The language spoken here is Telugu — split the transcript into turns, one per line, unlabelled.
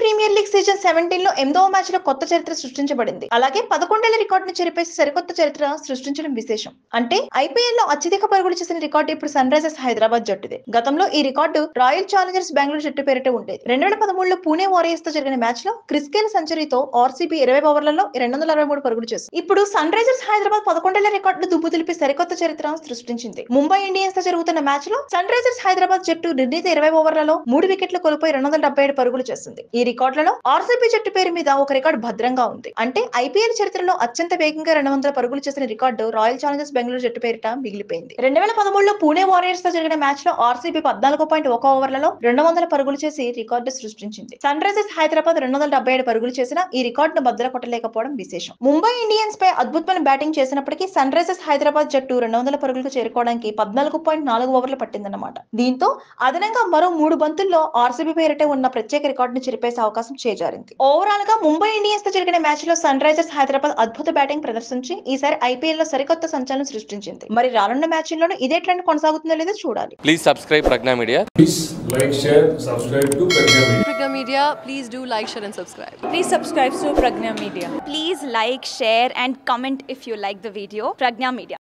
ప్రీమియర్ లీగ్ సీజన్ 17 లో 8వ మ్యాచ్ లో కొత్త చరిత్ర సృష్టించబడింది. అలాగే 11 రికార్డును చెరిపేసి సరికొత్త చరిత్ర సృష్టించడం విశేషం. అంటే ఐపీఎల్ లో అత్యధిక పరుగులు చేసిన రికార్డు ఇప్పుడు సన్ రైజర్స్ హైదరాబాద్ జట్టుదే. గతంలో ఈ రికార్డు రాయల్ ఛాలెంజర్స్ బెంగళూరు జట్టు పేరిట ఉండేది. 2013లో పూణే వారియర్స్ తో జరిగిన మ్యాచ్ లో క్రిస్ గేల్ సెంచరీతో ఆర్సీబీ 20 ఓవర్లలో 263 పరుగులు చేసింది. ఇప్పుడు సన్ రైజర్స్ హైదరాబాద్ 11 రికార్డును దుమ్ము దులిపి సరికొత్త చరిత్ర సృష్టించింది. ముంబై ఇండియన్స్ తో జరుగుతున్న మ్యాచ్ లో సన్ రైజర్స్ హైదరాబాద్ జట్టు నిర్ణీత 20 ఓవర్లలో 3 వికెట్లు కోల్పోయి 277 పరుగులు చేసింది. ఈ రికార్డులలో ఆర్సీబీ జట్టు పేరు మీద ఒక రికార్డు భద్రంగా ఉంది. అంటే ఐపీఎల్ చరిత్రలో అత్యంత వేగంగా 200 పరుగులు చేసిన రికార్డు రాయల్ ఛాలెంజర్స్ బెంగళూరు జట్టు పేరిట మిగిలిపోయింది. 2013లో పూణే వారియర్స్ తో జరిగిన మ్యాచ్ లో ఆర్సీబీ 14.1 ఓవర్లలో 200 పరుగులు చేసి రికార్డు సృష్టించింది. సన్ రైజర్స్ హైదరాబాద్ 277 పరుగులు చేసిన ఈ రికార్డును బద్దలు కొట్టలేకపోవడం విశేషం. ముంబై ఇండియన్స్ పై అద్భుతమైన బ్యాటింగ్ చేసినప్పటికీ సన్ రైజర్స్ హైదరాబాద్ జట్టు 200 పరుగులకు చేరుకోవడానికి 14.4 ఓవర్లు పట్టిందన్నమాట. దీంతో అదనంగా మరో 3 బంతుల్లో ఆర్సీబీ పేరిట ఉన్న ప్రత్యేక రికార్డును చెరిపేసే అవకాశం చేజారింది. ఓవరాల్ గా ముంబై ఇండియన్స్ తో జరిగిన మ్యాచ్ లో సన్ రైజర్స్ హైదరాబాద్ అద్భుత బ్యాటింగ్ ప్రదర్శించి ఈసారి ఐపీఎల్ లో సరికొత్త సంచలనం సృష్టించింది. మరి రానున్న మ్యాచ్ల్లోనూ ఇదే ట్రెండ్ కొనసాగుతుందో లేదో చూడాలి.
Please subscribe Pragna Media.
Please like, share, subscribe to Pragna Media.
Pragna Media, please do like, share and subscribe.
Please subscribe to Pragna Media.
Please like, share and comment if you like the video. Pragna Media.